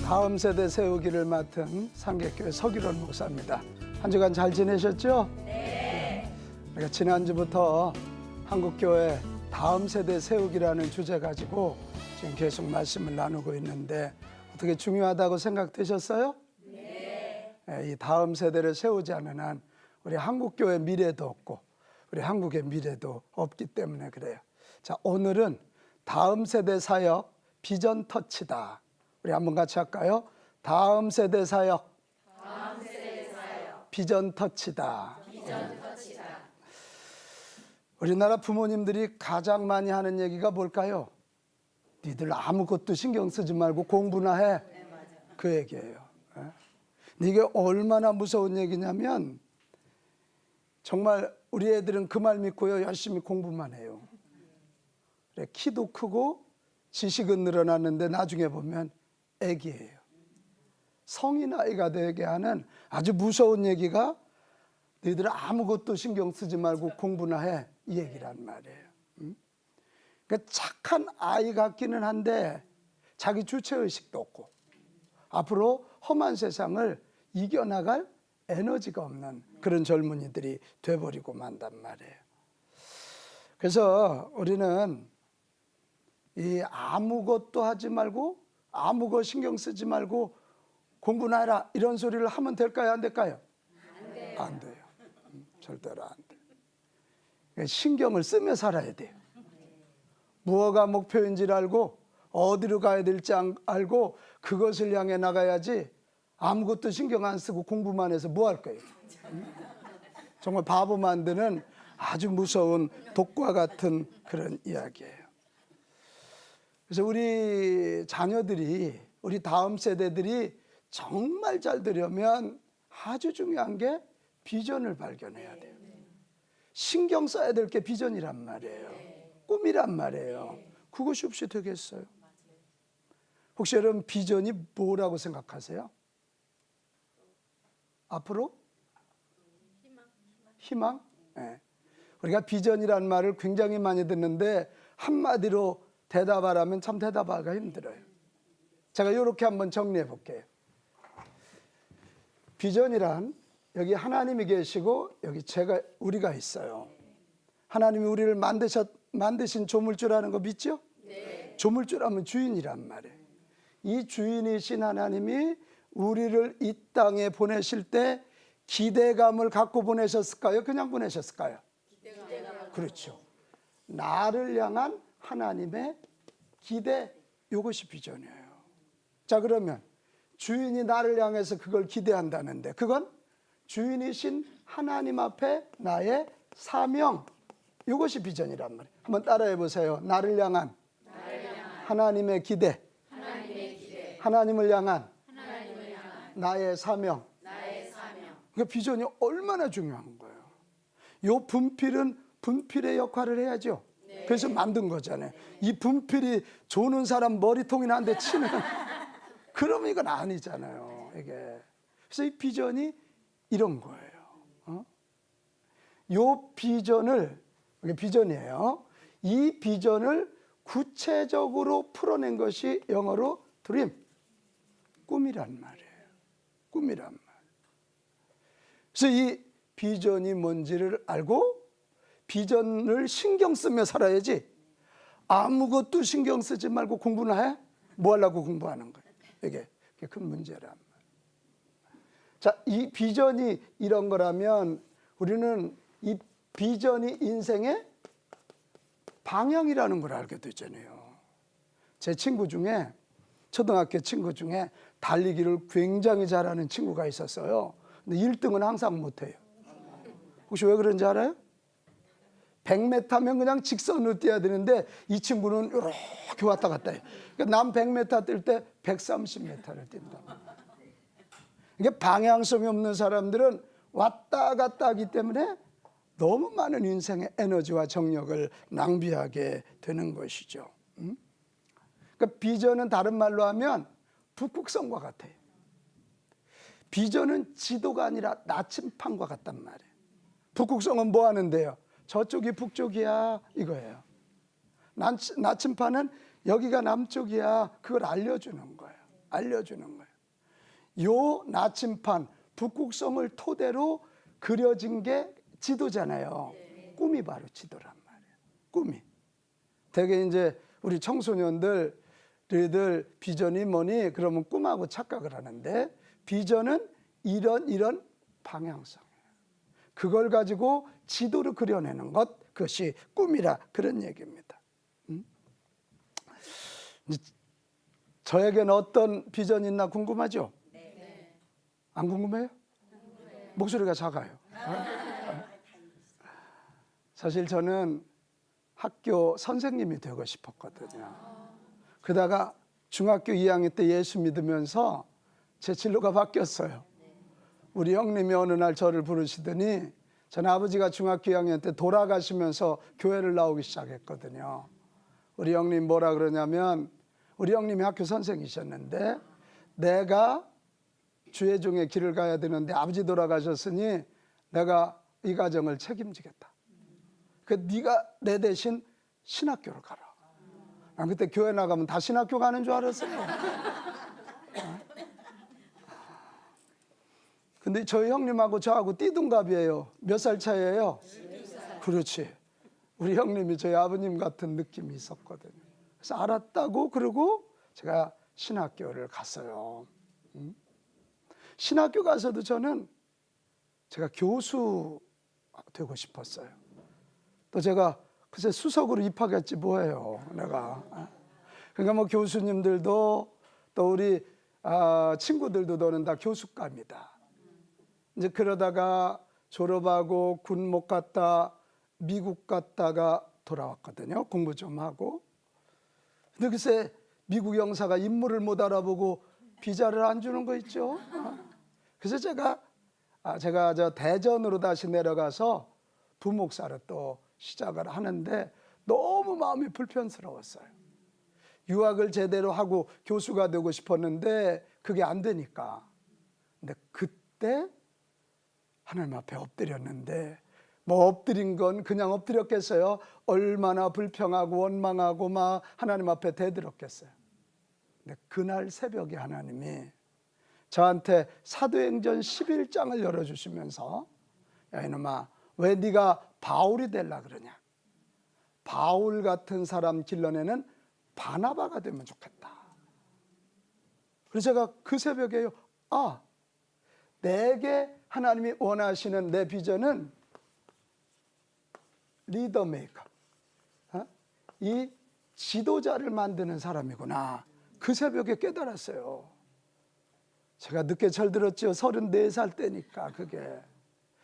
다음 세대 세우기를 맡은 상계교회 서기론 목사입니다. 한 주간 잘 지내셨죠? 네. 우리가 지난주부터 한국교회 다음 세대 세우기라는 주제 가지고 지금 계속 말씀을 나누고 있는데 어떻게 중요하다고 생각되셨어요? 네. 이 다음 세대를 세우지 않는 한 우리 한국교회 미래도 없고 우리 한국의 미래도 없기 때문에 그래요. 자, 오늘은 다음 세대 사역 비전 터치다. 우리 한번 같이 할까요? 다음 세대 사역, 비전 터치다. 우리나라 부모님들이 가장 많이 하는 얘기가 뭘까요? 니들 아무것도 신경 쓰지 말고 공부나 해. 그 얘기예요. 이게 얼마나 무서운 얘기냐면 정말 우리 애들은 그 말 믿고요 열심히 공부만 해요. 그래, 키도 크고 지식은 늘어났는데 나중에 보면 애기예요. 성인 아이가 되게 하는 아주 무서운 얘기가 너희들 아무것도 신경 쓰지 말고 공부나 해, 이 얘기란 말이에요. 그러니까 착한 아이 같기는 한데 자기 주체의식도 없고 앞으로 험한 세상을 이겨나갈 에너지가 없는 그런 젊은이들이 돼버리고 만단 말이에요. 그래서 우리는 이 아무것도 하지 말고 아무것 신경 쓰지 말고 공부나 해라 이런 소리를 하면 될까요? 안 될까요? 안 돼요. 절대로 안 돼요. 신경을 쓰며 살아야 돼요. 무엇가 목표인지를 알고 어디로 가야 될지 알고 그것을 향해 나가야지 아무것도 신경 안 쓰고 공부만 해서 뭐 할 거예요? 정말 바보 만드는 아주 무서운 독과 같은 그런 이야기예요. 그래서 우리 자녀들이 우리 다음 세대들이 정말 잘 되려면 아주 중요한 게 비전을 발견해야 돼요. 신경 써야 될 게 비전이란 말이에요. 꿈이란 말이에요. 그것이 없이 되겠어요? 혹시 여러분 비전이 뭐라고 생각하세요? 앞으로? 희망? 네. 우리가 비전이란 말을 굉장히 많이 듣는데 한마디로 대답하라면 참 대답하기가 힘들어요. 제가 이렇게 한번 정리해 볼게요. 비전이란 여기 하나님이 계시고 여기 우리가 있어요. 하나님이 우리를 만드신 조물주라는 거 믿죠? 네. 조물주라면 주인이란 말이에요. 이 주인이신 하나님이 우리를 이 땅에 보내실 때 기대감을 갖고 보내셨을까요? 그냥 보내셨을까요? 기대감. 그렇죠. 나를 향한 하나님의 기대, 이것이 비전이에요. 자, 그러면 주인이 나를 향해서 그걸 기대한다는데 그건 주인이신 하나님 앞에 나의 사명, 이것이 비전이란 말이에요. 한번 따라해 보세요. 나를 향한 하나님의 기대, 하나님을 향한 나의 사명. 그러니까 비전이 얼마나 중요한 거예요. 이 분필의 역할을 해야죠. 그래서 만든 거잖아요. 이 분필이 조는 사람 머리통이나 한 대 치는 그러면 이건 아니잖아요. 이게. 그래서 이 비전이 이런 거예요. 이 비전을, 이게 비전이에요. 이 비전을 구체적으로 풀어낸 것이 영어로 드림, 꿈이란 말이에요. 꿈이란 말. 그래서 이 비전이 뭔지를 알고 비전을 신경 쓰며 살아야지 아무것도 신경 쓰지 말고 공부나 해? 뭐 하려고 공부하는 거예요? 이게 큰 문제란 말이에요. 자, 이 비전이 이런 거라면 우리는 이 비전이 인생의 방향이라는 걸 알게 되잖아요. 제 친구 중에 초등학교 친구 중에 달리기를 굉장히 잘하는 친구가 있었어요. 근데 1등은 항상 못해요. 혹시 왜 그런지 알아요? 100m면 그냥 직선으로 뛰어야 되는데 이 친구는 이렇게 왔다 갔다 해요. 그러니까 남 100m 뛸 때 130m를 뛴다. 이게 방향성이 없는 사람들은 왔다 갔다 하기 때문에 너무 많은 인생의 에너지와 정력을 낭비하게 되는 것이죠. 그러니까 비전은 다른 말로 하면 북극성과 같아요. 비전은 지도가 아니라 나침판과 같단 말이에요. 북극성은 뭐 하는데요? 저쪽이 북쪽이야 이거예요. 나침판은 여기가 남쪽이야 그걸 알려주는 거예요. 알려주는 거예요. 요 나침판 북극성을 토대로 그려진 게 지도잖아요. 꿈이 바로 지도란 말이에요. 꿈이. 되게 이제 우리 청소년들 비전이 뭐니? 그러면 꿈하고 착각을 하는데 비전은 이런 방향성이에요. 그걸 가지고 지도를 그려내는 것, 그것이 꿈이라 그런 얘기입니다. 저에게는 어떤 비전이 있나 궁금하죠? 네. 안 궁금해요? 목소리가 작아요. 사실 저는 학교 선생님이 되고 싶었거든요. 그러다가 중학교 2학년 때 예수 믿으면서 제 진로가 바뀌었어요. 우리 형님이 어느 날 저를 부르시더니 저는 아버지가 중학교 2학년 때 돌아가시면서 교회를 나오기 시작했거든요. 우리 형님 뭐라 그러냐면 우리 형님이 학교 선생이셨는데 내가 주의종의 길을 가야 되는데 아버지 돌아가셨으니 내가 이 가정을 책임지겠다. 그 네가 내 대신 신학교를 가라. 난 그때 교회 나가면 다 신학교 가는 줄 알았어요. 근데 저희 형님하고 저하고 띠동갑이에요. 몇 살 차이예요? 12살. 그렇지. 우리 형님이 저희 아버님 같은 느낌이 있었거든요. 그래서 알았다고 그러고 제가 신학교를 갔어요. 신학교 가서도 저는 제가 교수 되고 싶었어요. 또 제가 글쎄 수석으로 입학했지 뭐예요 내가. 그러니까 뭐 교수님들도 또 우리 친구들도 너는 다 교수과입니다. 이제 그러다가 졸업하고 군 못 갔다 미국 갔다가 돌아왔거든요. 공부 좀 하고. 근데 글쎄 미국 영사가 인물을 못 알아보고 비자를 안 주는 거 있죠. 그래서 제가 저 대전으로 다시 내려가서 부목사를 또 시작을 하는데 너무 마음이 불편스러웠어요. 유학을 제대로 하고 교수가 되고 싶었는데 그게 안 되니까. 근데 그때 하나님 앞에 엎드렸는데 뭐 엎드린 건 그냥 엎드렸겠어요? 얼마나 불평하고 원망하고 막 하나님 앞에 대들었겠어요. 근데 그날 새벽에 하나님이 저한테 사도행전 11장을 열어주시면서 야 이놈아 왜 네가 바울이 되려 그러냐. 바울 같은 사람 길러내는 바나바가 되면 좋겠다. 그래서 제가 그 새벽에요. 내게 하나님이 원하시는 내 비전은 리더 메이커. 이 지도자를 만드는 사람이구나. 그 새벽에 깨달았어요. 제가 늦게 철들었죠. 34살 때니까 그게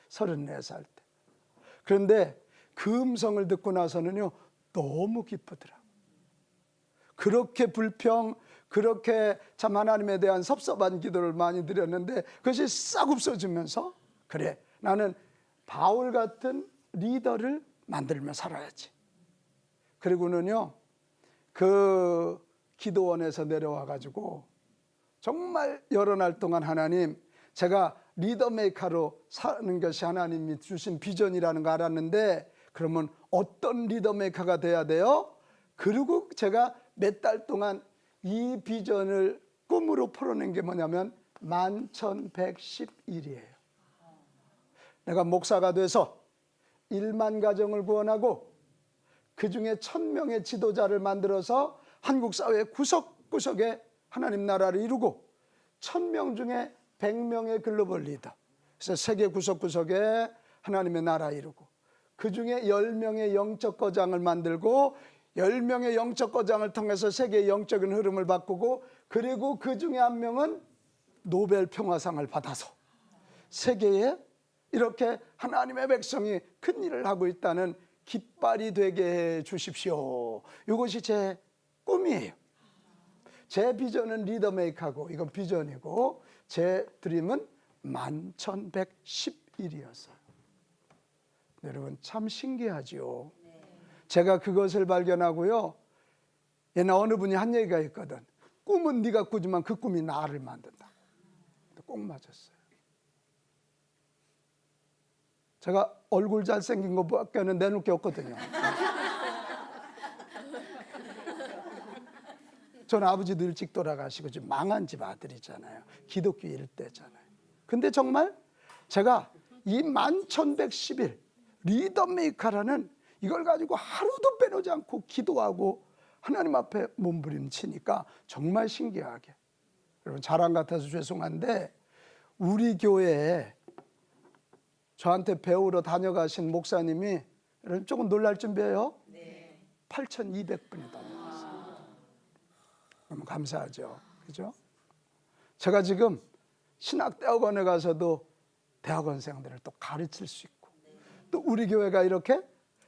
34살 때. 그런데 그 음성을 듣고 나서는요 너무 기쁘더라고요. 그렇게 불평 그렇게 참 하나님에 대한 섭섭한 기도를 많이 드렸는데 그것이 싹 없어지면서 그래 나는 바울 같은 리더를 만들며 살아야지. 그리고는요 그 기도원에서 내려와 가지고 정말 여러 날 동안 하나님 제가 리더 메이커로 사는 것이 하나님이 주신 비전이라는 거 알았는데 그러면 어떤 리더 메이커가 돼야 돼요? 그리고 제가 몇 달 동안 이 비전을 꿈으로 풀어낸 게 뭐냐면 11,111이에요. 내가 목사가 돼서 1만 가정을 구원하고 그 중에 1,000명의 지도자를 만들어서 한국 사회 구석구석에 하나님 나라를 이루고 1,000명 중에 100명의 글로벌 리더. 그래서 세계 구석구석에 하나님의 나라 이루고 그 중에 10명의 영적 거장을 만들고 10명의 영적 거장을 통해서 세계의 영적인 흐름을 바꾸고 그리고 그 중에 한 명은 노벨 평화상을 받아서 세계에 이렇게 하나님의 백성이 큰 일을 하고 있다는 깃발이 되게 해 주십시오. 이것이 제 꿈이에요. 제 비전은 리더메이커고 이건 비전이고 제 드림은 11,111이었어요. 여러분 참 신기하죠. 제가 그것을 발견하고요. 옛날 어느 분이 한 얘기가 있거든. 꿈은 네가 꾸지만 그 꿈이 나를 만든다. 꼭 맞았어요. 제가 얼굴 잘생긴 것밖에는 내놓을 게 없거든요. 저는 아버지도 일찍 돌아가시고 좀 망한 집 아들이잖아요. 기독교 일대잖아요. 근데 정말 제가 이 1111 리더메이커라는 이걸 가지고 하루도 빼놓지 않고 기도하고 하나님 앞에 몸부림치니까 정말 신기하게, 여러분 자랑 같아서 죄송한데 우리 교회에 저한테 배우러 다녀가신 목사님이, 여러분 조금 놀랄 준비해요. 8,200분이 다녀갔어요. 너무 감사하죠. 그죠? 제가 지금 신학대학원에 가서도 대학원생들을 또 가르칠 수 있고, 또 우리 교회가 이렇게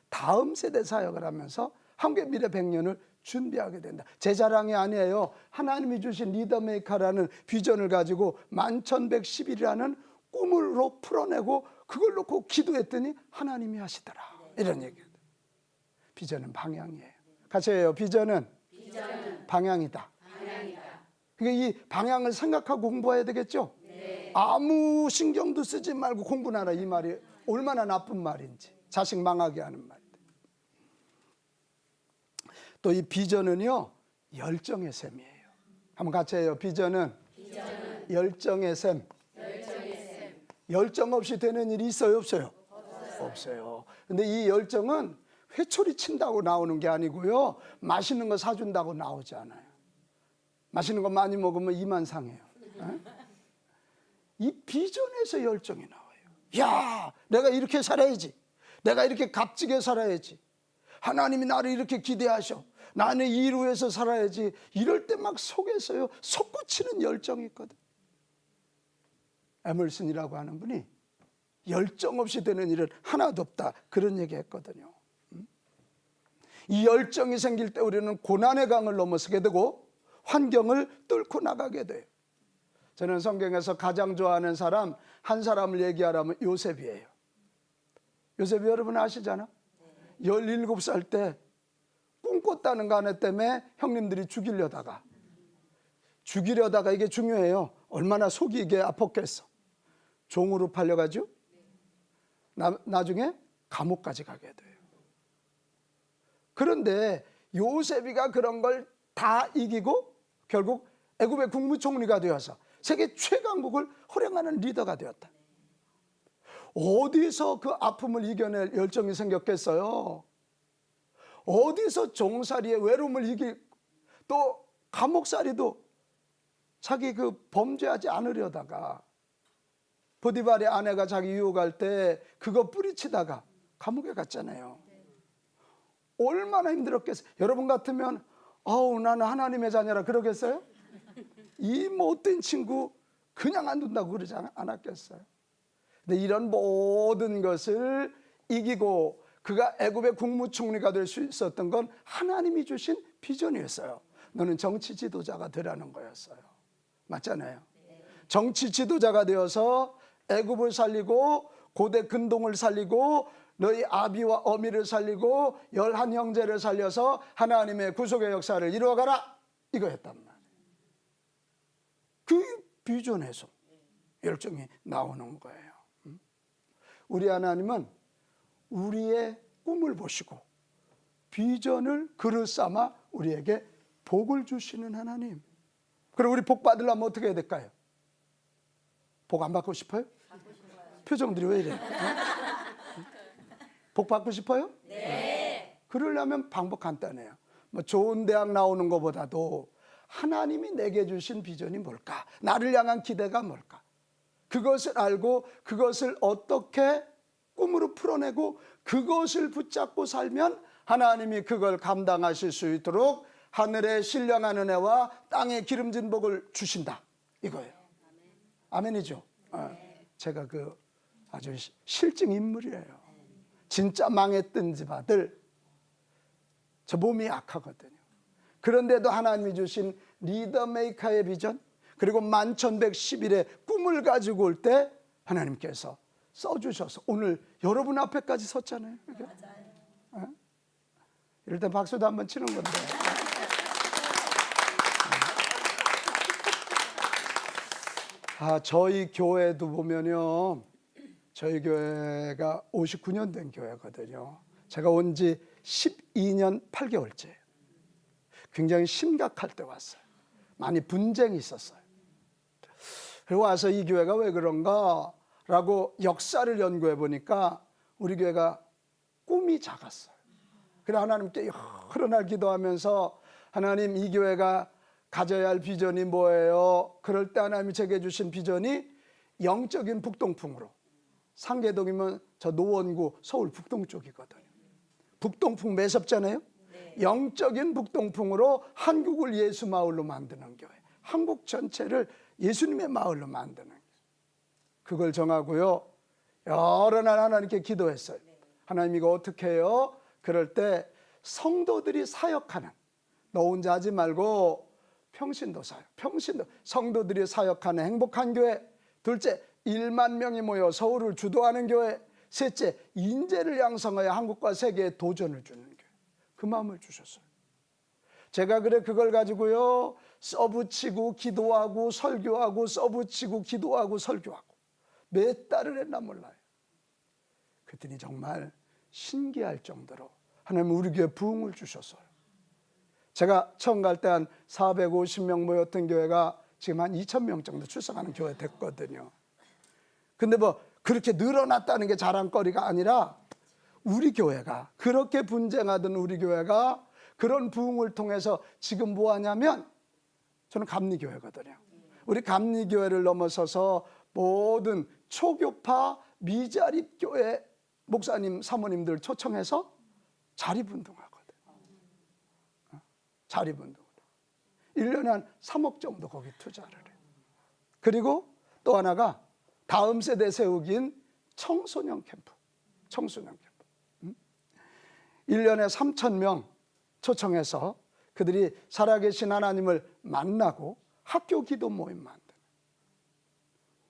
다음 세대 사역을 하면서 한국의 미래 100년을 준비하게 된다. 제 자랑이 아니에요. 하나님이 주신 리더메이커라는 비전을 가지고 1111이라는 꿈으로 풀어내고 그걸 놓고 기도했더니 하나님이 하시더라. 이런 얘기예요. 비전은 방향이에요. 같이 해요. 비전은 방향이다. 그러니까 이 방향을 생각하고 공부해야 되겠죠. 아무 신경도 쓰지 말고 공부나 하라, 이 말이 얼마나 나쁜 말인지, 자식 망하게 하는 말인데. 또 이 비전은요 열정의 셈이에요. 한번 같이 해요. 비전은 열정의 셈. 열정 없이 되는 일이 있어요, 없어요? 없어요. 근데 이 열정은 회초리 친다고 나오는 게 아니고요, 맛있는 거 사준다고 나오지 않아요. 맛있는 거 많이 먹으면 이만 상해요. 이 비전에서 열정이 나와요. 야, 내가 이렇게 살아야지. 내가 이렇게 값지게 살아야지. 하나님이 나를 이렇게 기대하셔. 나는 이 일을 위해서 살아야지. 이럴 때 막 속에서요 솟구치는 열정이 있거든. 에머슨이라고 하는 분이 열정 없이 되는 일은 하나도 없다, 그런 얘기 했거든요. 이 열정이 생길 때 우리는 고난의 강을 넘어서게 되고 환경을 뚫고 나가게 돼요. 저는 성경에서 가장 좋아하는 사람 한 사람을 얘기하라면 요셉이에요. 요셉이 여러분 아시잖아. 17살 때 꿈꿨다는 거 하나 때문에 형님들이 죽이려다가 이게 중요해요. 얼마나 속이 이게 아팠겠어. 종으로 팔려가지고 나중에 감옥까지 가게 돼요. 그런데 요셉이가 그런 걸 다 이기고 결국 애굽의 국무총리가 되어서 세계 최강국을 호령하는 리더가 되었다. 어디서 그 아픔을 이겨낼 열정이 생겼겠어요? 어디서 종살이의 외로움을 이길, 또 감옥살이도 자기 그 범죄하지 않으려다가 보디발의 아내가 자기 유혹할 때 그거 뿌리치다가 감옥에 갔잖아요. 얼마나 힘들었겠어요. 여러분 같으면 나는 하나님의 자녀라 그러겠어요? 이 못된 친구 그냥 안 둔다고 그러지 않았겠어요? 근데 이런 모든 것을 이기고 그가 애굽의 국무총리가 될 수 있었던 건 하나님이 주신 비전이었어요. 너는 정치 지도자가 되라는 거였어요. 맞잖아요. 정치 지도자가 되어서 애굽을 살리고 고대 근동을 살리고 너희 아비와 어미를 살리고 11형제를 살려서 하나님의 구속의 역사를 이루어가라, 이거였단 말이에요. 그 비전에서 열정이 나오는 거예요. 우리 하나님은 우리의 꿈을 보시고 비전을 그릇 삼아 우리에게 복을 주시는 하나님. 그럼 우리 복 받으려면 어떻게 해야 될까요? 복 안 받고 싶어요? 표정들이 왜 이래요? 복 받고 싶어요? 네. 그러려면 방법 간단해요. 뭐 좋은 대학 나오는 것보다도 하나님이 내게 주신 비전이 뭘까? 나를 향한 기대가 뭘까? 그것을 알고 그것을 어떻게 꿈으로 풀어내고 그것을 붙잡고 살면 하나님이 그걸 감당하실 수 있도록 하늘의 신령한 은혜와 땅의 기름진 복을 주신다, 이거예요. 아멘이죠? 제가 그 아주 실증 인물이에요. 진짜 망했던 집 아들, 저 몸이 약하거든요. 그런데도 하나님이 주신 리더메이커의 비전, 그리고 1111의 꿈을 가지고 올 때 하나님께서 써주셔서 오늘 여러분 앞에까지 섰잖아요. 맞아요. 이럴 때 박수도 한번 치는 건데. 저희 교회도 보면요, 저희 교회가 59년 된 교회거든요. 제가 온 지 12년 8개월째. 굉장히 심각할 때 왔어요. 많이 분쟁이 있었어요. 그리고 와서 이 교회가 왜 그런가 라고 역사를 연구해 보니까 우리 교회가 꿈이 작았어요. 그래 하나님께 여러 날 기도하면서 하나님, 이 교회가 가져야 할 비전이 뭐예요? 그럴 때 하나님이 제게 주신 비전이 영적인 북동풍으로, 상계동이면 저 노원구 서울 북동 쪽이거든요. 북동풍 매섭잖아요. 영적인 북동풍으로 한국을 예수 마을로 만드는 교회, 한국 전체를 예수님의 마을로 만드는 교회. 그걸 정하고요, 여러 날 하나님께 기도했어요. 하나님, 이거 어떻게 해요? 그럴 때 성도들이 사역하는, 너 혼자 하지 말고 평신도 사역, 평신도 성도들이 사역하는 행복한 교회. 둘째, 1만 명이 모여 서울을 주도하는 교회. 셋째, 인재를 양성하여 한국과 세계에 도전을 주는 교회. 그 마음을 주셨어요. 제가 그걸 가지고요 써붙이고 기도하고 설교하고, 써붙이고 기도하고 설교하고 몇 달을 했나 몰라요. 그랬더니 정말 신기할 정도로 하나님 우리 교회 부흥을 주셨어요. 제가 처음 갈 때 한 450명 모였던 교회가 지금 한 2,000명 정도 출석하는 교회 됐거든요. 근데 뭐 그렇게 늘어났다는 게 자랑거리가 아니라, 우리 교회가 그렇게 분쟁하던 우리 교회가 그런 부흥을 통해서 지금 뭐 하냐면, 저는 감리교회거든요. 우리 감리교회를 넘어서서 모든 초교파 미자립교회 목사님 사모님들 초청해서 자립운동하거든요. 자립운동 1년에 한 3억 정도 거기 투자를 해요. 그리고 또 하나가 다음 세대 세우기인 청소년 캠프. 청소년 캠프 1년에 3,000명 초청해서 그들이 살아계신 하나님을 만나고 학교 기도 모임 만드는.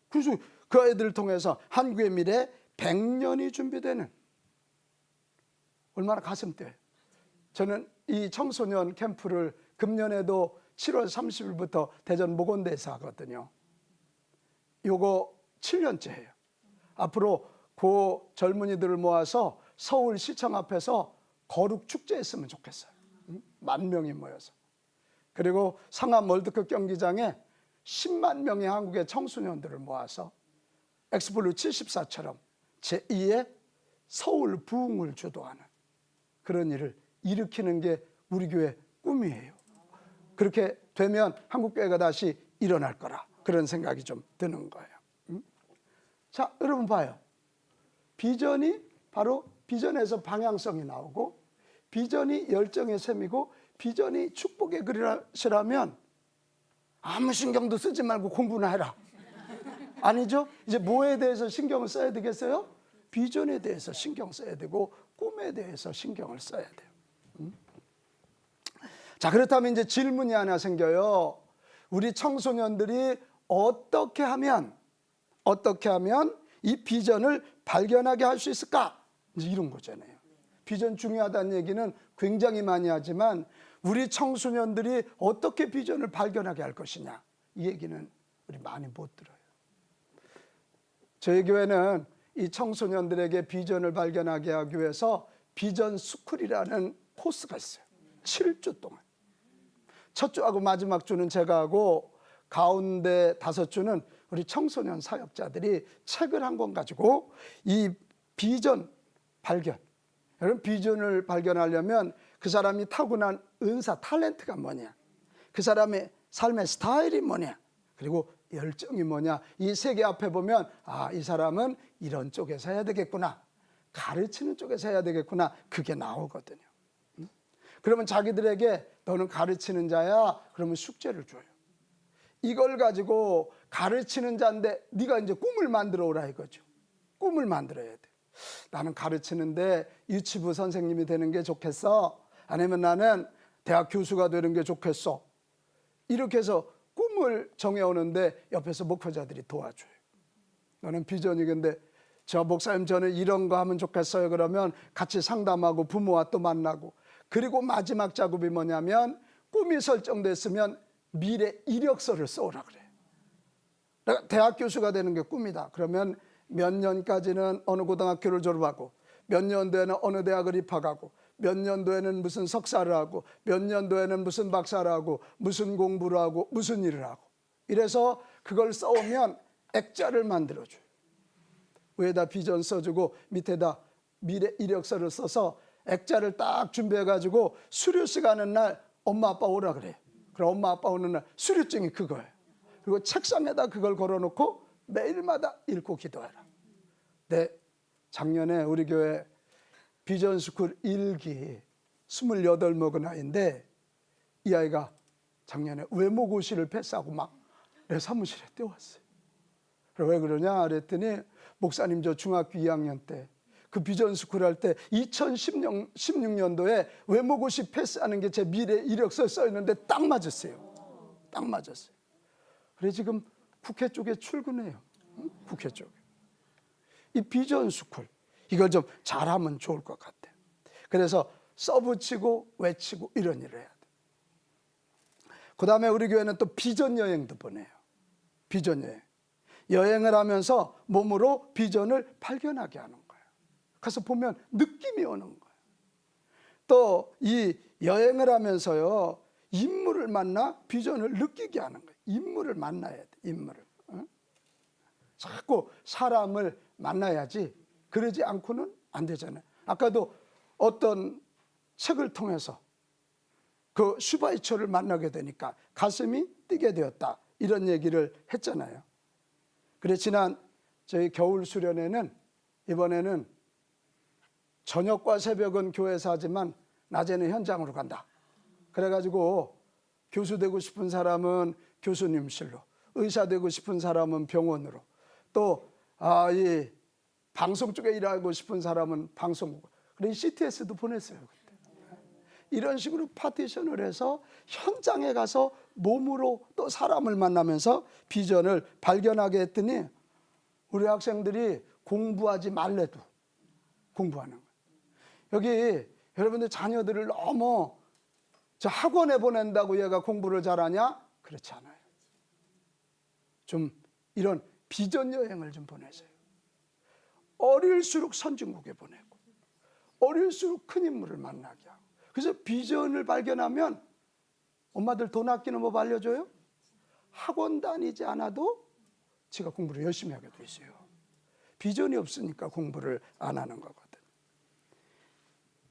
그래서 그 아이들을 통해서 한국의 미래 100년이 준비되는, 얼마나 가슴 뛰어요. 저는 이 청소년 캠프를 금년에도 7월 30일부터 대전 목원대에서 하거든요. 요거 7년째 해요. 앞으로 그 젊은이들을 모아서 서울시청 앞에서 거룩 축제 했으면 좋겠어요. 10,000명이 모여서. 그리고 상암 월드컵 경기장에 10만 명의 한국의 청소년들을 모아서 엑스플루 74처럼 제2의 서울 부흥을 주도하는 그런 일을 일으키는 게 우리 교회 꿈이에요. 그렇게 되면 한국교회가 다시 일어날 거라, 그런 생각이 좀 드는 거예요. 자, 여러분 봐요. 비전이 바로, 비전에서 방향성이 나오고, 비전이 열정의 셈이고, 비전이 축복의 그릇이라면 아무 신경도 쓰지 말고 공부나 해라. 아니죠? 이제 뭐에 대해서 신경을 써야 되겠어요? 비전에 대해서 신경 써야 되고, 꿈에 대해서 신경을 써야 돼요. 자, 그렇다면 이제 질문이 하나 생겨요. 우리 청소년들이 어떻게 하면 이 비전을 발견하게 할 수 있을까? 이제 이런 거잖아요. 비전 중요하다는 얘기는 굉장히 많이 하지만, 우리 청소년들이 어떻게 비전을 발견하게 할 것이냐, 이 얘기는 우리 많이 못 들어요. 저희 교회는 이 청소년들에게 비전을 발견하게 하기 위해서 비전 스쿨이라는 코스가 있어요. 7주 동안. 첫 주하고 마지막 주는 제가 하고, 가운데 5주는 우리 청소년 사역자들이 책을 한 권 가지고 이 비전 발견, 여러분 비전을 발견하려면 그 사람이 타고난 은사, 탤런트가 뭐냐, 그 사람의 삶의 스타일이 뭐냐, 그리고 열정이 뭐냐, 이 세 개 앞에 보면 이 사람은 이런 쪽에서 해야 되겠구나, 가르치는 쪽에서 해야 되겠구나, 그게 나오거든요. 그러면 자기들에게 너는 가르치는 자야, 그러면 숙제를 줘요. 이걸 가지고 가르치는 자인데 네가 이제 꿈을 만들어 오라 이거죠. 꿈을 만들어야 돼. 나는 가르치는데 유치부 선생님이 되는 게 좋겠어, 아니면 나는 대학 교수가 되는 게 좋겠어. 이렇게 해서 꿈을 정해오는데 옆에서 목회자들이 도와줘요. 너는 비전이, 근데 저 목사님 저는 이런 거 하면 좋겠어요. 그러면 같이 상담하고 부모와 또 만나고, 그리고 마지막 작업이 뭐냐면, 꿈이 설정됐으면 미래 이력서를 써오라 그래요. 내가 대학 교수가 되는 게 꿈이다. 그러면 몇 년까지는 어느 고등학교를 졸업하고, 몇 년 뒤에는 어느 대학을 입학하고, 몇 년도에는 무슨 석사를 하고 몇 년도에는 무슨 박사를 하고 무슨 공부를 하고 무슨 일을 하고 이래서 그걸 써오면 액자를 만들어줘요. 위에다 비전 써주고 밑에다 미래 이력서를 써서 액자를 딱 준비해가지고 수료식 하는 날 엄마 아빠 오라 그래요. 그럼 엄마 아빠 오는 날 수료증이 그거예요. 그리고 책상에다 그걸 걸어놓고 매일마다 읽고 기도해라. 네, 작년에 우리 교회 비전스쿨 1기 28 먹은 아이인데 이 아이가 작년에 외모고시를 패스하고 막 내 사무실에 뛰어왔어요. 왜 그러냐 그랬더니 목사님 저 중학교 2학년 때 그 비전스쿨 할 때 2016년도에 외모고시 패스하는 게 제 미래 이력서에 써 있는데 딱 맞았어요. 딱 맞았어요. 그래 지금 국회 쪽에 출근해요. 응? 국회 쪽에. 이 비전스쿨 이걸 좀 잘하면 좋을 것 같아요. 그래서 써붙이고 외치고 이런 일을 해야 돼요. 그 다음에 우리 교회는 또 비전 여행도 보내요. 비전 여행. 여행을 하면서 몸으로 비전을 발견하게 하는 거예요. 가서 보면 느낌이 오는 거예요. 또 이 여행을 하면서요 인물을 만나 비전을 느끼게 하는 거예요. 인물을 만나야 돼. 인물을. 자꾸 사람을 만나야지 그러지 않고는 안 되잖아요. 아까도 어떤 책을 통해서 그 슈바이처를 만나게 되니까 가슴이 뛰게 되었다. 이런 얘기를 했잖아요. 그래 지난 저희 겨울 수련회는 이번에는 저녁과 새벽은 교회에서 하지만 낮에는 현장으로 간다. 그래가지고 교수 되고 싶은 사람은 교수님실로, 의사 되고 싶은 사람은 병원으로, 또 이 방송 쪽에 일하고 싶은 사람은 방송국, 그래 CTS도 보냈어요. 그때. 이런 식으로 파티션을 해서 현장에 가서 몸으로 또 사람을 만나면서 비전을 발견하게 했더니 우리 학생들이 공부하지 말래도 공부하는 거예요. 여기 여러분들 자녀들을 너무 저 학원에 보낸다고 얘가 공부를 잘하냐? 그렇지 않아요. 좀 이런 비전 여행을 좀 보내세요. 어릴수록 선진국에 보내고 어릴수록 큰 인물을 만나게 하고. 그래서 비전을 발견하면 엄마들 돈 아끼는 법 알려줘요? 학원 다니지 않아도 제가 공부를 열심히 하게 돼 있어요. 비전이 없으니까 공부를 안 하는 거거든.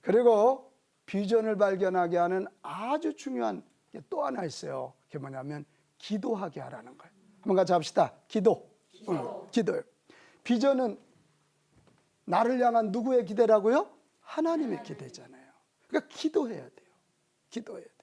그리고 비전을 발견하게 하는 아주 중요한 게 또 하나 있어요. 그게 뭐냐면 기도하게 하라는 거예요. 한번 같이 합시다. 기도요. 비전은 나를 향한 누구의 기대라고요? 하나님의 기대잖아요. 그러니까 기도해야 돼요. 기도해야 돼요.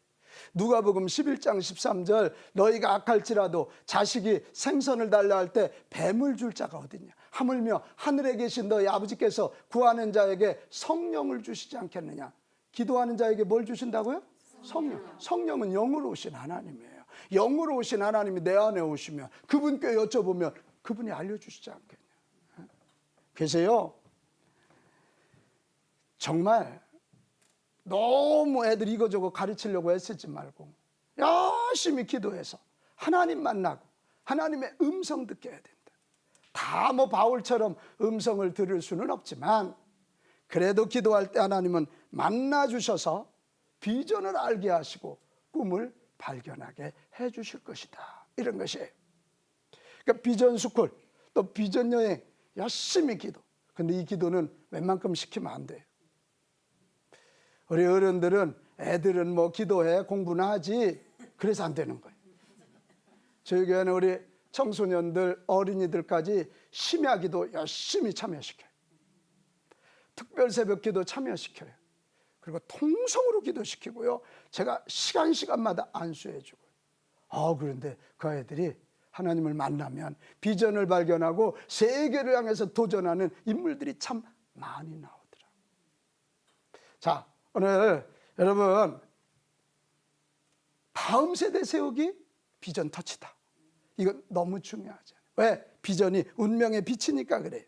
누가복음 11장 13절 너희가 악할지라도 자식이 생선을 달라 할 때 뱀을 줄 자가 어딨냐. 하물며 하늘에 계신 너희 아버지께서 구하는 자에게 성령을 주시지 않겠느냐. 기도하는 자에게 뭘 주신다고요? 성령. 성령은 영으로 오신 하나님이에요. 영으로 오신 하나님이 내 안에 오시면 그분께 여쭤보면 그분이 알려주시지 않겠냐. 그래서요 정말 너무 애들 이거저거 가르치려고 애쓰지 말고 열심히 기도해서 하나님 만나고 하나님의 음성 듣게 해야 된다. 다 뭐 바울처럼 음성을 들을 수는 없지만 그래도 기도할 때 하나님은 만나주셔서 비전을 알게 하시고 꿈을 발견하게 해주실 것이다. 이런 것이에요. 그러니까 비전 스쿨 또 비전 여행 열심히 기도. 근데 이 기도는 웬만큼 시키면 안 돼요. 우리 어른들은 애들은 뭐 기도해 공부나 하지 그래서 안 되는 거예요. 저희 교회는 우리 청소년들 어린이들까지 심야기도 열심히 참여시켜요. 특별 새벽기도 참여시켜요. 그리고 통성으로 기도시키고요. 제가 시간마다 안수해 주고요. 그런데 그 아이들이 하나님을 만나면 비전을 발견하고 세계를 향해서 도전하는 인물들이 참 많이 나오더라고요. 자, 오늘 여러분 다음 세대 세우기 비전 터치다. 이건 너무 중요하잖아요. 왜? 비전이 운명의 빛이니까 그래요.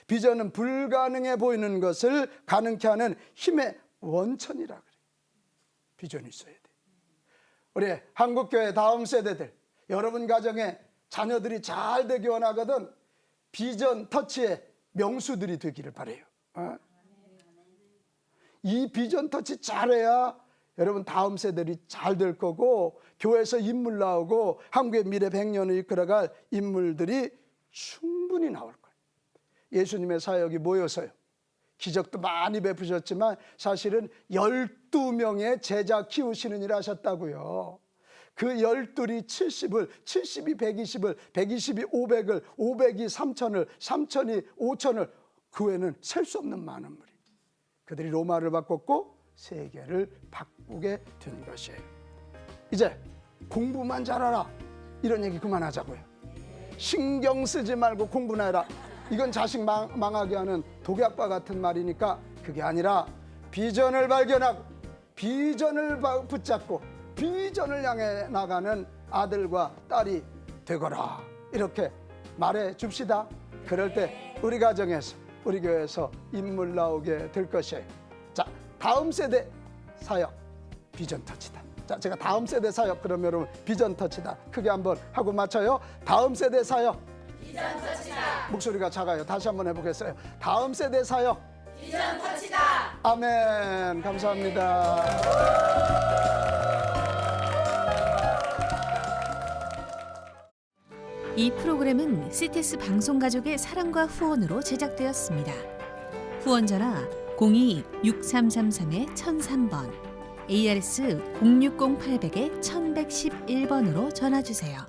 비전은 불가능해 보이는 것을 가능케 하는 힘의 원천이라 그래요. 비전이 있어야 돼요. 우리 한국교회 다음 세대들 여러분 가정에 자녀들이 잘 되기 원하거든 비전 터치의 명수들이 되기를 바라요. 이 비전 터치 잘해야 여러분 다음 세대들이 잘 될 거고 교회에서 인물 나오고 한국의 미래 100년을 이끌어갈 인물들이 충분히 나올 거예요. 예수님의 사역이 뭐여서요? 기적도 많이 베푸셨지만 사실은 12명의 제자 키우시는 일을 하셨다고요. 그 12이 70을, 70이 120을, 120이 500을, 500이 3000을, 3000이 5000을, 그 외에는 셀 수 없는 많은 무리. 그들이 로마를 바꿨고 세계를 바꾸게 된 것이에요. 이제 공부만 잘하라 이런 얘기 그만하자고요. 신경 쓰지 말고 공부나 해라. 이건 자식 망하게 하는 독약과 같은 말이니까 그게 아니라 비전을 발견하고 비전을 붙잡고 비전을 향해 나가는 아들과 딸이 되거라. 이렇게 말해 줍시다. 그럴 때 우리 가정에서 우리 교회에서 인물 나오게 될 것이에요. 자, 다음 세대 사역 비전 터치다. 자, 제가 다음 세대 사역 그러면 여러분 비전 터치다 크게 한번 하고 맞춰요. 다음 세대 사역 비전 터치다. 목소리가 작아요. 다시 한번 해보겠어요. 다음 세대 사역 비전 터치다. 아멘. 감사합니다. 이 프로그램은 CTS 방송가족의 사랑과 후원으로 제작되었습니다. 후원 전화 02-6333-1003번, ARS 060-800-1111번으로 전화주세요.